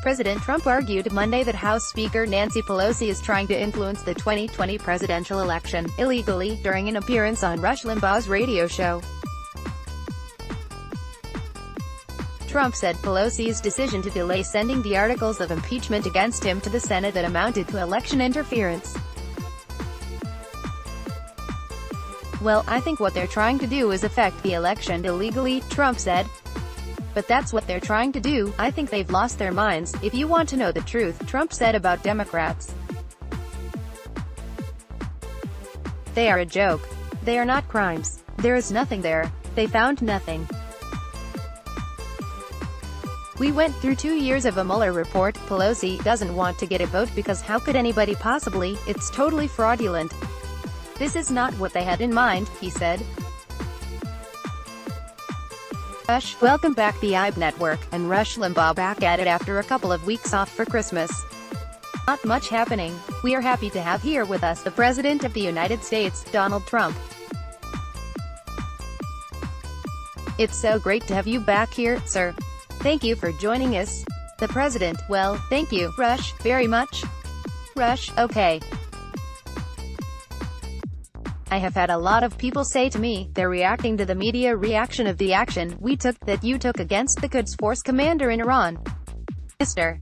President Trump argued Monday that House Speaker Nancy Pelosi is trying to influence the 2020 presidential election, illegally, during an appearance on Rush Limbaugh's radio show. Trump said Pelosi's decision to delay sending the articles of impeachment against him to the Senate that amounted to election interference. "Well, I think what they're trying to do is affect the election illegally," Trump said. "But that's what they're trying to do. I think they've lost their minds, if you want to know the truth," Trump said about Democrats. "They are a joke. They are not crimes. There is nothing there. They found nothing. We went through 2 years of a Mueller report. Pelosi doesn't want to get a vote because how could anybody possibly? It's totally fraudulent. This is not what they had in mind," he said. Rush, welcome back the IB Network, and Rush Limbaugh back at it after a couple of weeks off for Christmas. Not much happening. We are happy to have here with us the President of the United States, Donald Trump. It's so great to have you back here, sir. Thank you for joining us. The President, well, thank you, Rush, very much. Rush, okay. I have had a lot of people say to me, they're reacting to the media reaction of the action we took, that you took against the Quds Force commander in Iran. Mr.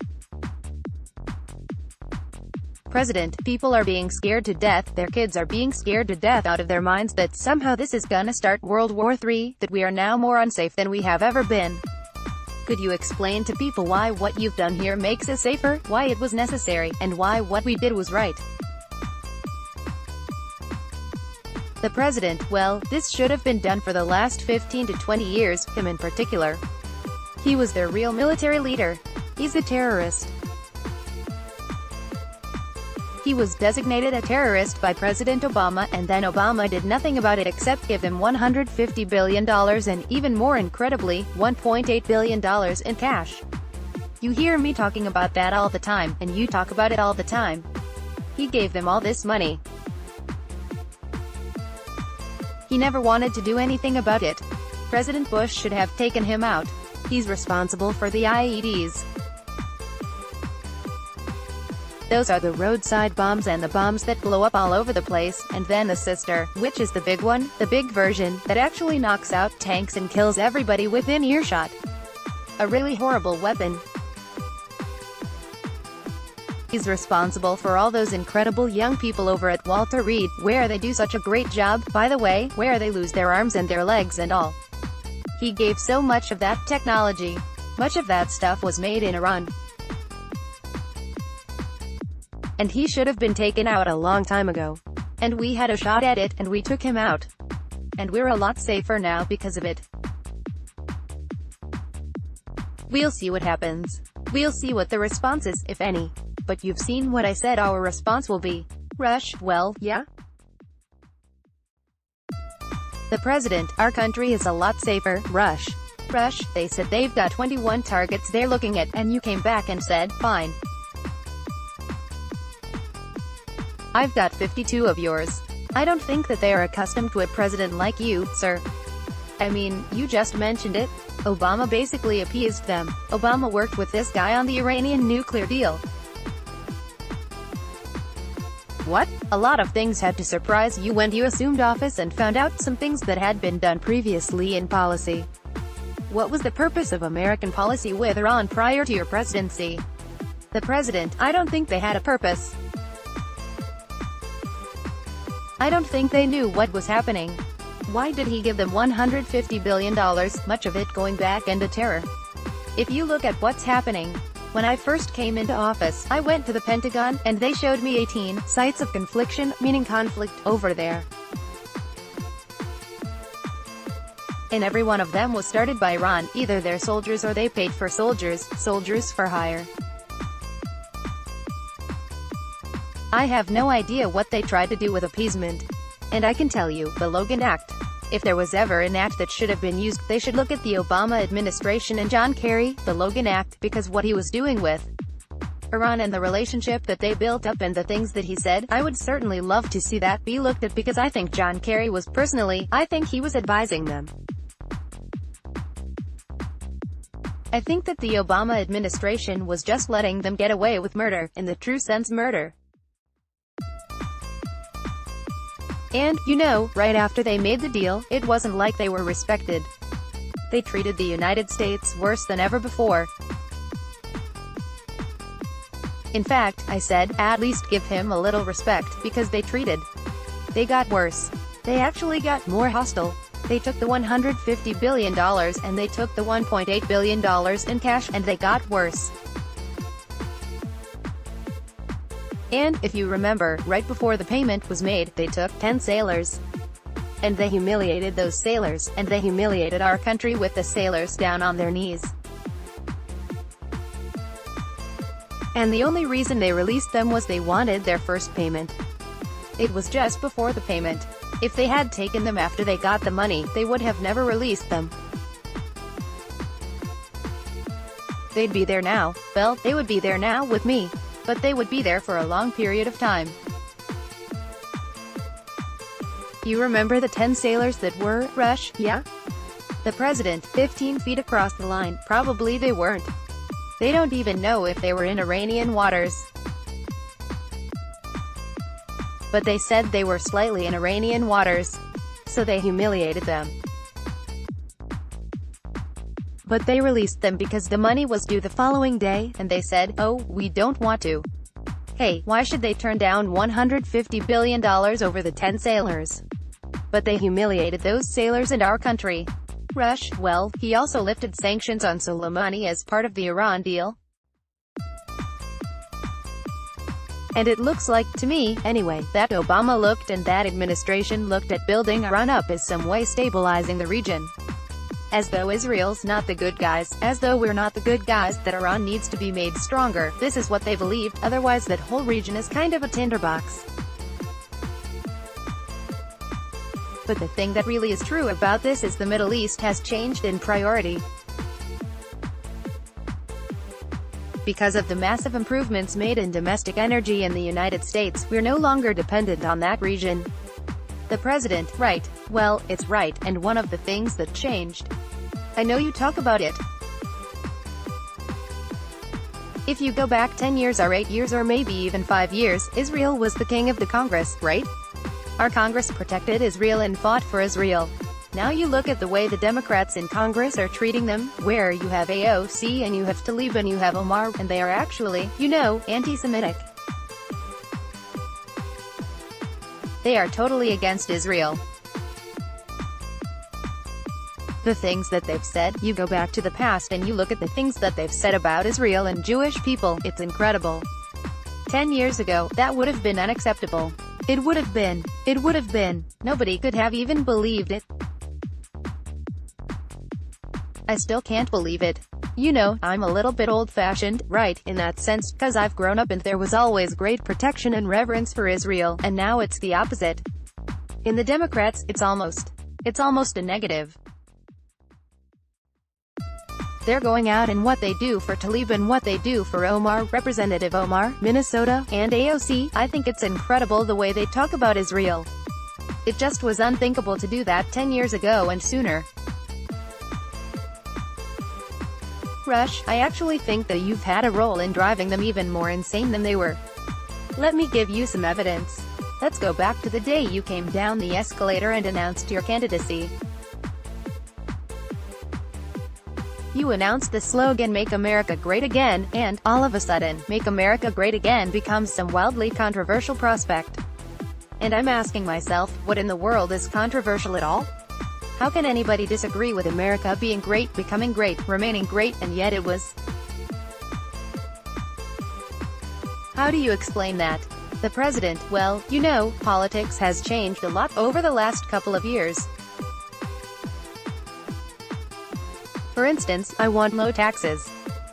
President, people are being scared to death, their kids are being scared to death out of their minds that somehow this is gonna start World War III, that we are now more unsafe than we have ever been. Could you explain to people why what you've done here makes us safer, why it was necessary, and why what we did was right?" The President, well, this should have been done for the last 15 to 20 years, him in particular. He was their real military leader. He's a terrorist. He was designated a terrorist by President Obama, and then Obama did nothing about it except give him $150 billion and, even more incredibly, $1.8 billion in cash. You hear me talking about that all the time, and you talk about it all the time. He gave them all this money. He never wanted to do anything about it. President Bush should have taken him out. He's responsible for the IEDs. Those are the roadside bombs and the bombs that blow up all over the place, and then the sister, which is the big one, the big version, that actually knocks out tanks and kills everybody within earshot. A really horrible weapon. He's responsible for all those incredible young people over at Walter Reed, where they do such a great job, by the way, where they lose their arms and their legs and all. He gave so much of that technology. Much of that stuff was made in Iran. And he should have been taken out a long time ago. And we had a shot at it, and we took him out. And we're a lot safer now because of it. We'll see what happens. We'll see what the response is, if any. But you've seen what I said our response will be. Rush, well, yeah? The President, our country is a lot safer. Rush. Rush, they said they've got 21 targets they're looking at, and you came back and said, fine. I've got 52 of yours. I don't think that they are accustomed to a president like you, sir. I mean, you just mentioned it. Obama basically appeased them. Obama worked with this guy on the Iranian nuclear deal. What? A lot of things had to surprise you when you assumed office and found out some things that had been done previously in policy. What was the purpose of American policy with Iran prior to your presidency? The President, I don't think they had a purpose. I don't think they knew what was happening. Why did he give them $150 billion, much of it going back into terror? If you look at what's happening, when I first came into office, I went to the Pentagon, and they showed me 18 sites of confliction, meaning conflict, over there. And every one of them was started by Iran, either their soldiers or they paid for soldiers, soldiers for hire. I have no idea what they tried to do with appeasement. And I can tell you, the Logan Act. If there was ever an act that should have been used, they should look at the Obama administration and John Kerry, the Logan Act, because what he was doing with Iran and the relationship that they built up and the things that he said, I would certainly love to see that be looked at because I think John Kerry was I think he was advising them. I think that the Obama administration was just letting them get away with murder, in the true sense murder. And, you know, right after they made the deal, it wasn't like they were respected. They treated the United States worse than ever before. In fact, I said, at least give him a little respect, because they got worse. They actually got more hostile. They took the $150 billion, and they took the $1.8 billion in cash, and they got worse. And, if you remember, right before the payment was made, they took 10 sailors. And they humiliated those sailors, and they humiliated our country with the sailors down on their knees. And the only reason they released them was they wanted their first payment. It was just before the payment. If they had taken them after they got the money, they would have never released them. They'd be there now. Well, they would be there now with me. But they would be there for a long period of time. You remember the 10 sailors that were, Rush, yeah? The president, 15 feet across the line, probably they weren't. They don't even know if they were in Iranian waters. But they said they were slightly in Iranian waters. So they humiliated them. But they released them because the money was due the following day, and they said, oh, we don't want to. Hey, why should they turn down $150 billion over the 10 sailors? But they humiliated those sailors and our country. Rush, well, he also lifted sanctions on Soleimani as part of the Iran deal. And it looks like, to me, anyway, that Obama looked and that administration looked at building Iran up as some way stabilizing the region. As though Israel's not the good guys, as though we're not the good guys, that Iran needs to be made stronger. This is what they believed, otherwise that whole region is kind of a tinderbox. But the thing that really is true about this is the Middle East has changed in priority. Because of the massive improvements made in domestic energy in the United States, we're no longer dependent on that region. The president, right, well, it's right, and one of the things that changed. I know you talk about it. If you go back 10 years or 8 years or maybe even 5 years, Israel was the king of the Congress, right? Our Congress protected Israel and fought for Israel. Now you look at the way the Democrats in Congress are treating them, where you have AOC and you have Tlaib and you have Omar, and they are actually, you know, anti-Semitic. They are totally against Israel. The things that they've said, you go back to the past and you look at the things that they've said about Israel and Jewish people, it's incredible. 10 years ago, that would have been unacceptable. It would have been. Nobody could have even believed it. I still can't believe it. You know, I'm a little bit old-fashioned, right, in that sense, 'cause I've grown up and there was always great protection and reverence for Israel, and now it's the opposite. In the Democrats, it's almost a negative. They're going out and what they do for Tlaib and what they do for Omar, Representative Omar, Minnesota, and AOC, I think it's incredible the way they talk about Israel. It just was unthinkable to do that 10 years ago and sooner. Rush, I actually think that you've had a role in driving them even more insane than they were. Let me give you some evidence. Let's go back to the day you came down the escalator and announced your candidacy. You announced the slogan "Make America Great Again," and, all of a sudden, "Make America Great Again" becomes some wildly controversial prospect. And I'm asking myself, what in the world is controversial at all? How can anybody disagree with America being great, becoming great, remaining great, and yet it was? How do you explain that? The president, well, you know, politics has changed a lot over the last couple of years. For instance, I want low taxes.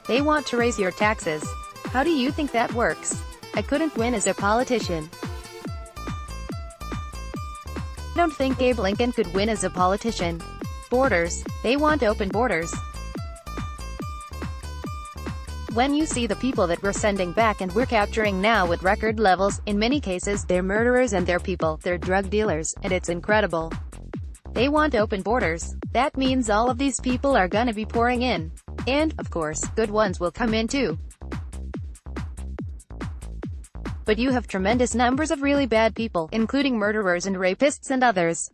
They want to raise your taxes. How do you think that works? I couldn't win as a politician. I don't think Abe Lincoln could win as a politician. Borders. They want open borders. When you see the people that we're sending back and we're capturing now at record levels, in many cases, they're murderers and they're people, they're drug dealers, and it's incredible. They want open borders. That means all of these people are gonna be pouring in. And, of course, good ones will come in too. But you have tremendous numbers of really bad people, including murderers and rapists and others.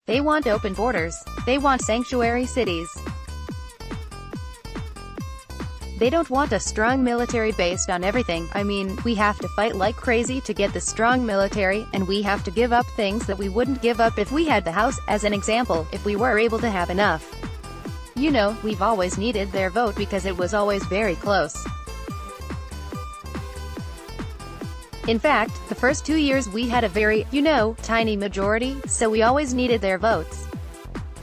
They want open borders. They want sanctuary cities. They don't want a strong military based on everything. I mean, we have to fight like crazy to get the strong military, and we have to give up things that we wouldn't give up if we had the House, as an example, if we were able to have enough. You know, we've always needed their vote because it was always very close. In fact, the first 2 years we had a very, tiny majority, so we always needed their votes.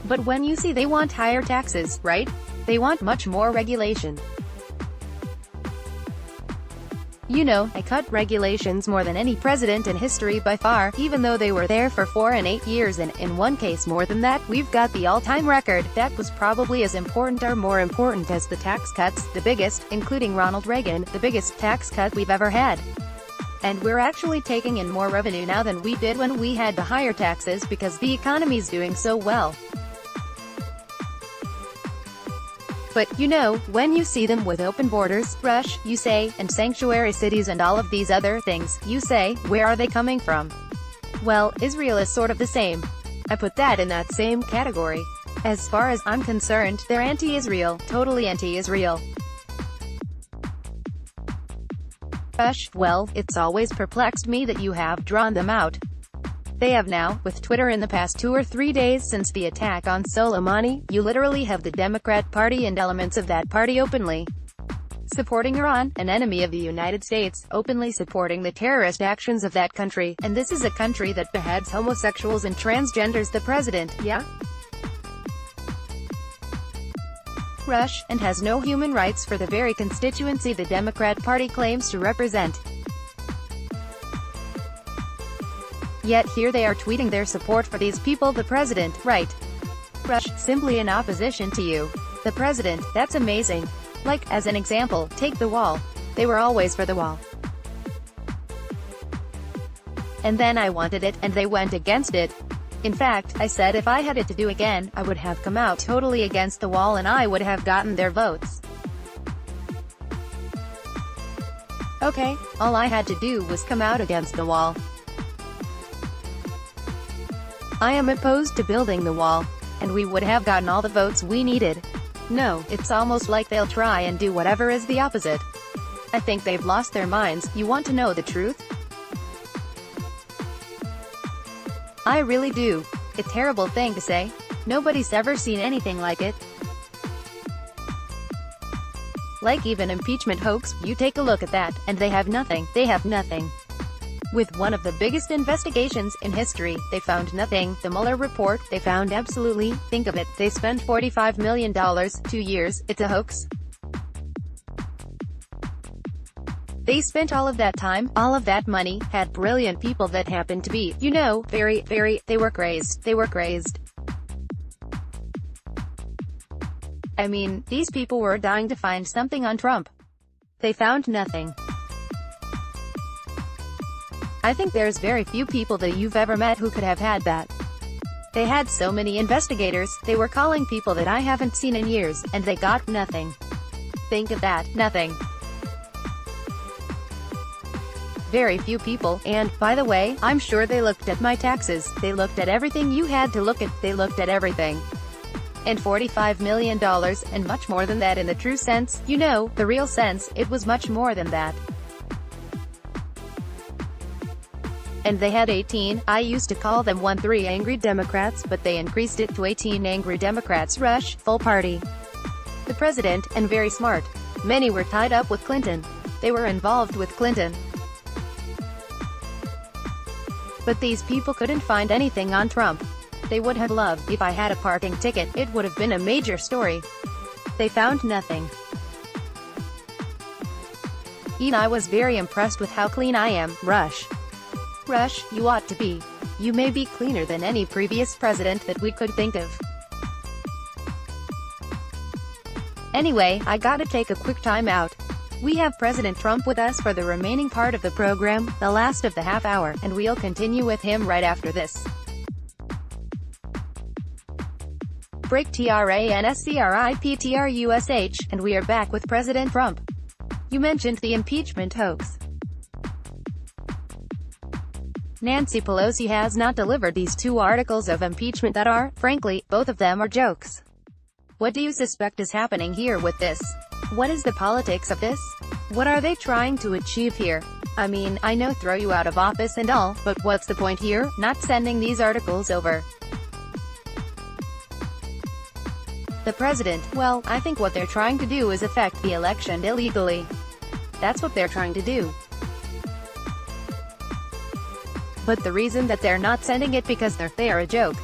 But when you see they want higher taxes, right? They want much more regulation. I cut regulations more than any president in history by far, even though they were there for 4 and 8 years, and in one case more than that. We've got the all-time record. That was probably as important or more important as the tax cuts, the biggest, including Ronald Reagan, the biggest tax cut we've ever had. And we're actually taking in more revenue now than we did when we had the higher taxes because the economy's doing so well. But, when you see them with open borders, Rush, you say, and sanctuary cities and all of these other things, you say, where are they coming from? Well, Israel is sort of the same. I put that in that same category. As far as I'm concerned, they're anti-Israel, totally anti-Israel. Rush, well, it's always perplexed me that you have drawn them out. They have now, with Twitter in the past 2 or 3 days since the attack on Soleimani, you literally have the Democrat Party and elements of that party openly supporting Iran, an enemy of the United States, openly supporting the terrorist actions of that country, and this is a country that beheads homosexuals and transgenders. The president, yeah? Rush, and has no human rights for the very constituency the Democrat Party claims to represent. Yet here they are tweeting their support for these people. The president, right? Rush, simply in opposition to you. The president, that's amazing. Like, as an example, take the wall. They were always for the wall. And then I wanted it, and they went against it. In fact, I said if I had it to do again, I would have come out totally against the wall and I would have gotten their votes. Okay, all I had to do was come out against the wall. I am opposed to building the wall, and we would have gotten all the votes we needed. No, it's almost like they'll try and do whatever is the opposite. I think they've lost their minds. You want to know the truth? I really do. A terrible thing to say. Nobody's ever seen anything like it. Like even impeachment hoax, you take a look at that, and they have nothing. They have nothing. With one of the biggest investigations in history, they found nothing. The Mueller report, they found absolutely, think of it, they spent $45 million, 2 years, it's a hoax. They spent all of that time, all of that money, had brilliant people that happened to be, they were crazed. They were crazed. I mean, these people were dying to find something on Trump. They found nothing. I think there's very few people that you've ever met who could have had that. They had so many investigators, they were calling people that I haven't seen in years, and they got nothing. Think of that, nothing. Very few people, and, by the way, I'm sure they looked at my taxes, they looked at everything you had to look at, they looked at everything. And $45 million, and much more than that in the true sense, the real sense, it was much more than that. And they had 18, I used to call them 13 angry Democrats, but they increased it to 18 angry Democrats. Rush, full party. The president, and very smart. Many were tied up with Clinton. They were involved with Clinton. But these people couldn't find anything on Trump. They would have loved, if I had a parking ticket, it would have been a major story. They found nothing. And I was very impressed with how clean I am. Rush. Rush, you ought to be. You may be cleaner than any previous president that we could think of. Anyway, I gotta take a quick time out. We have President Trump with us for the remaining part of the program, the last of the half hour, and we'll continue with him right after this. break TRANSCRIPTRUSH, and we are back with President Trump. You mentioned the impeachment hoax. Nancy Pelosi has not delivered these 2 articles of impeachment that are, frankly, both of them are jokes. What do you suspect is happening here with this? What is the politics of this? What are they trying to achieve here? I mean, I know throw you out of office and all, but what's the point here? Not sending these articles over. The president, well, I think what they're trying to do is affect the election illegally. That's what they're trying to do. But the reason that they're not sending it because they are a joke.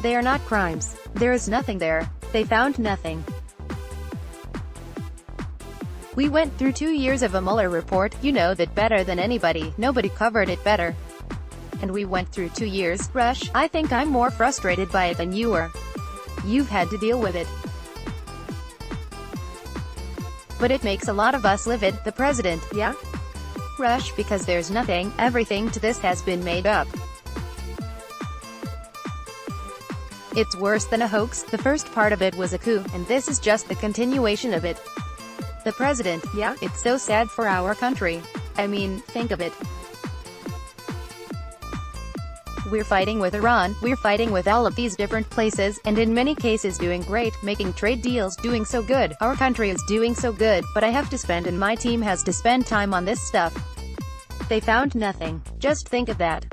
They are not crimes. There is nothing there. They found nothing. We went through 2 years of a Mueller report, you know that better than anybody, nobody covered it better. And we went through 2 years, Rush, I think I'm more frustrated by it than you were. You've had to deal with it. But it makes a lot of us livid, the president, yeah? Rush, because there's nothing, everything to this has been made up. It's worse than a hoax, the first part of it was a coup, and this is just the continuation of it. The president, yeah, it's so sad for our country. I mean, think of it. We're fighting with Iran, we're fighting with all of these different places, and in many cases doing great, making trade deals, doing so good, our country is doing so good, but I have to spend and my team has to spend time on this stuff. They found nothing. Just think of that.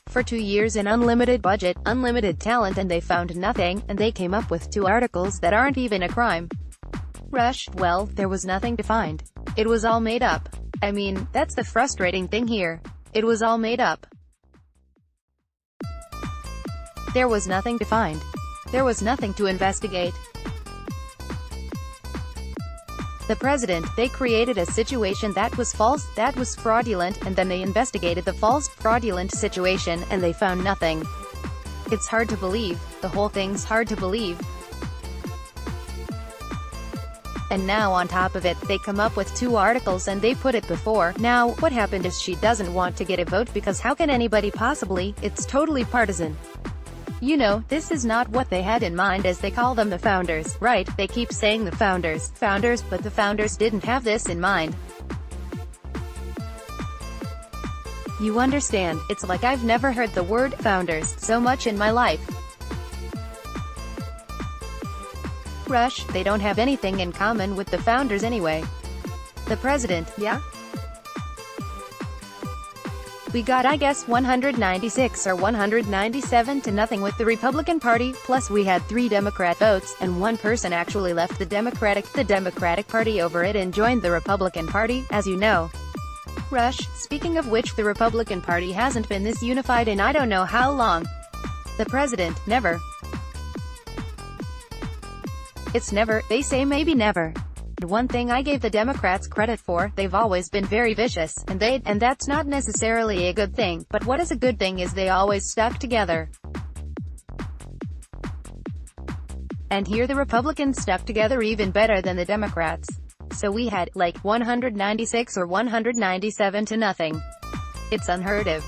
For 2 years an unlimited budget, unlimited talent, and they found nothing, and they came up with 2 articles that aren't even a crime. Rush, well, there was nothing to find. It was all made up. I mean, that's the frustrating thing here. It was all made up. There was nothing to find. There was nothing to investigate. The president, they created a situation that was false, that was fraudulent, and then they investigated the false, fraudulent situation, and they found nothing. It's hard to believe. The whole thing's hard to believe. And now on top of it, they come up with 2 articles and they put it before. Now, what happened is she doesn't want to get a vote because how can anybody possibly? It's totally partisan. You know, this is not what they had in mind as they call them the founders, right? They keep saying the founders, but the founders didn't have this in mind. You understand, it's like I've never heard the word founders so much in my life. Rush, they don't have anything in common with the founders anyway. The president, yeah? We got I guess 196 or 197 to nothing with the Republican Party, plus we had 3 Democrat votes, and 1 person actually left the Democratic Party over it and joined the Republican Party, as you know. Rush, speaking of which the Republican Party hasn't been this unified in I don't know how long. The president, never. It's never, they say maybe never. One thing I gave the Democrats credit for, they've always been very vicious, and that's not necessarily a good thing, but what is a good thing is they always stuck together. And here the Republicans stuck together even better than the Democrats. So we had, like, 196 or 197 to nothing. It's unheard of.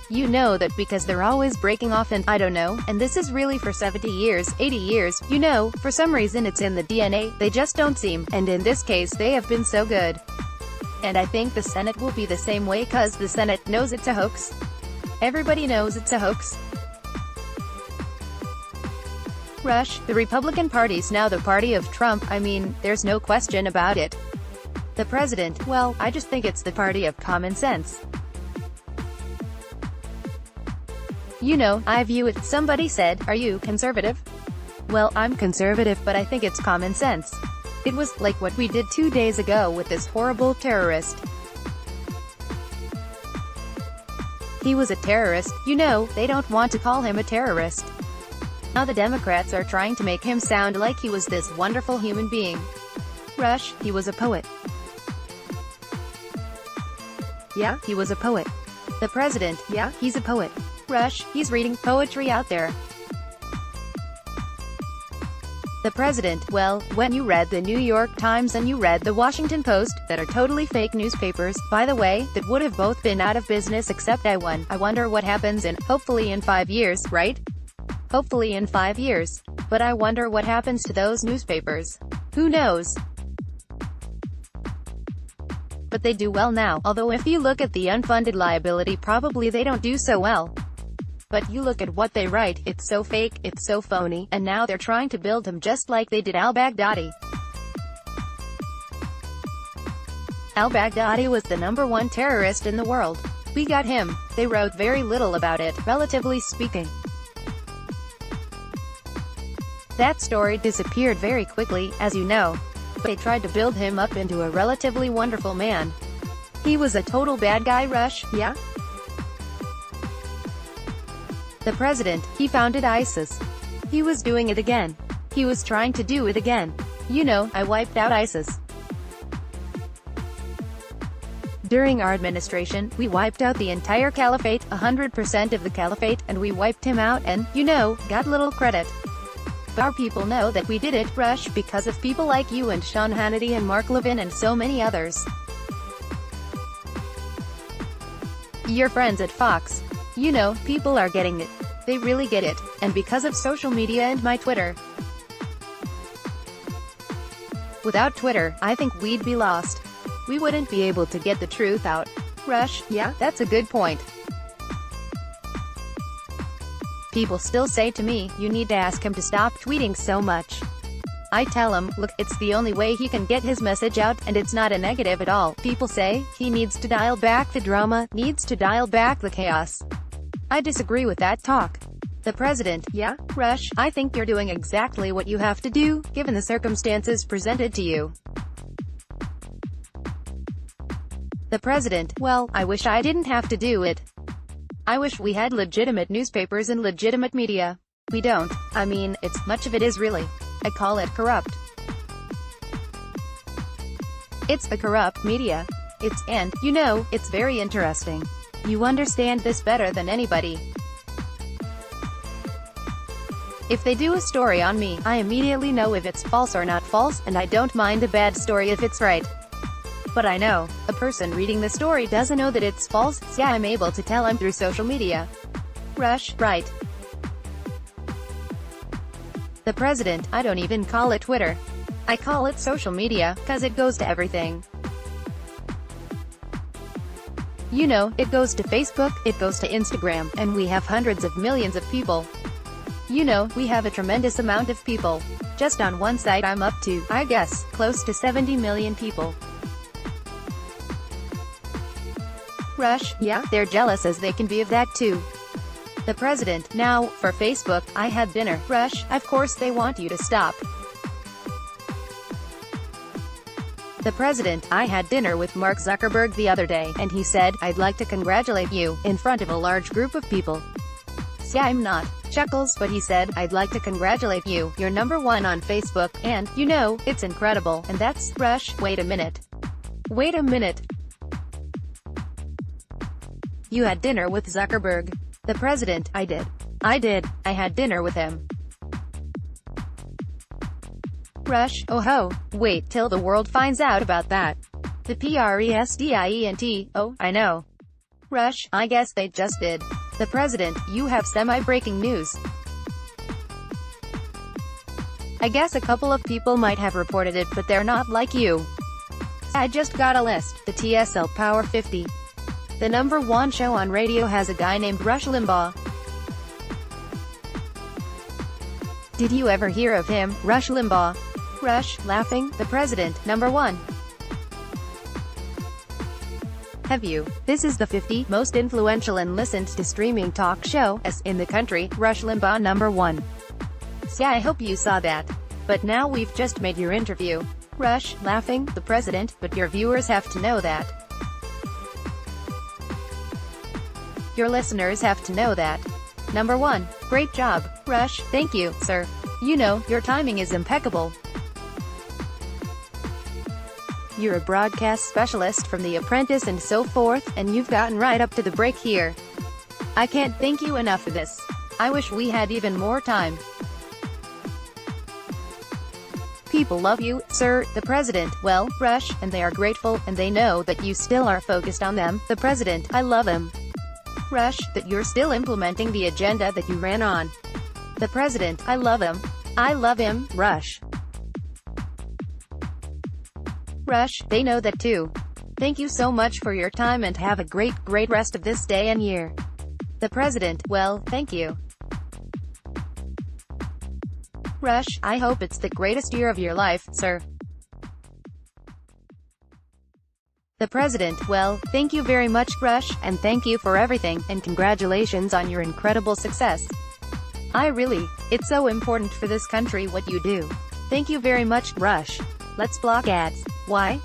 You know that because they're always breaking off and, I don't know, and this is really for 70 years, 80 years, you know, for some reason it's in the DNA, they just don't seem, and in this case they have been so good. And I think the Senate will be the same way cause the Senate knows it's a hoax. Everybody knows it's a hoax. Rush, the Republican Party's now the party of Trump, I mean, there's no question about it. The president, well, I just think it's the party of common sense. You know, I view it. Somebody said, are you conservative? Well, I'm conservative, but I think it's common sense. It was like what we did 2 days ago with this horrible terrorist. He was a terrorist, you know, they don't want to call him a terrorist. Now the Democrats are trying to make him sound like he was this wonderful human being. Rush, he was a poet. Yeah, he was a poet. The president, yeah, he's a poet. Rush, he's reading poetry out there. The president, well, when you read the New York Times and you read the Washington Post, that are totally fake newspapers, by the way, that would have both been out of business except I wonder what happens in, hopefully in 5 years, right? Hopefully in 5 years. But I wonder what happens to those newspapers. Who knows? But they do well now, although if you look at the unfunded liability probably they don't do so well. But you look at what they write, it's so fake, it's so phony, and now they're trying to build him just like they did al-Baghdadi. Al-Baghdadi was the #1 terrorist in the world. We got him. They wrote very little about it, relatively speaking. That story disappeared very quickly, as you know. But they tried to build him up into a relatively wonderful man. He was a total bad guy, Rush, yeah? The president, he founded ISIS. He was doing it again. He was trying to do it again. You know, I wiped out ISIS. During our administration, we wiped out the entire caliphate, 100% of the caliphate, and we wiped him out and, you know, got little credit. But our people know that we did it, Rush, because of people like you and Sean Hannity and Mark Levin and so many others. Your friends at Fox. You know, people are getting it. They really get it. And because of social media and my Twitter. Without Twitter, I think we'd be lost. We wouldn't be able to get the truth out. Rush, yeah, that's a good point. People still say to me, you need to ask him to stop tweeting so much. I tell him, look, it's the only way he can get his message out, and it's not a negative at all. People say, he needs to dial back the drama, needs to dial back the chaos. I disagree with that talk. The president, yeah, Rush, I think you're doing exactly what you have to do, given the circumstances presented to you. The president, well, I wish I didn't have to do it. I wish we had legitimate newspapers and legitimate media. We don't. I mean, much of it is really. I call it corrupt. It's the corrupt media. And, you know, it's very interesting. You understand this better than anybody. If they do a story on me, I immediately know if it's false or not false, and I don't mind a bad story if it's right. But I know, a person reading the story doesn't know that it's false, so I'm able to tell him through social media. Rush, right. The president, I don't even call it Twitter. I call it social media, cause it goes to everything. You know, it goes to Facebook, it goes to Instagram, and we have hundreds of millions of people. You know, we have a tremendous amount of people. Just on one site I'm up to, I guess, close to 70 million people. Rush, yeah, they're jealous as they can be of that too. The president, now, for Facebook, I had dinner. Rush, of course they want you to stop. The president, I had dinner with Mark Zuckerberg the other day, and he said, I'd like to congratulate you, in front of a large group of people. See, I'm not. Chuckles, but he said, I'd like to congratulate you, you're #1 on Facebook, and, you know, it's incredible, and that's, Rush, wait a minute. Wait a minute. You had dinner with Zuckerberg. The president, I did. I had dinner with him. Rush, oh ho, wait till the world finds out about that. The president, oh, I know. Rush, I guess they just did. The president, you have semi-breaking news. I guess a couple of people might have reported it, but they're not like you. I just got a list, the TSL Power 50. The #1 show on radio has a guy named Rush Limbaugh. Did you ever hear of him, Rush Limbaugh? Rush, laughing, the president, #1. Have you? This is the 50 most influential and listened to streaming talk show in the country, Rush Limbaugh #1. So I hope you saw that. But now we've just made your interview. Rush, laughing, the president, but your viewers have to know that. Your listeners have to know that. #1. Great job, Rush, thank you, sir. You know, your timing is impeccable. You're a broadcast specialist from The Apprentice and so forth, and you've gotten right up to the break here. I can't thank you enough for this. I wish we had even more time. people love you, sir, the president. Well, Rush, and they are grateful, and they know that you still are focused on them, the president. I love him. Rush, that you're still implementing the agenda that you ran on. The president. I love him. I love him, Rush. Rush, they know that too. Thank you so much for your time and have a great rest of this day and year. The president. Well, thank you. Rush, I hope it's the greatest year of your life, sir. The president. Well, thank you very much, Rush, and thank you for everything, and congratulations on your incredible success. It's so important for this country what you do. Thank you very much, Rush. Let's block ads. Why?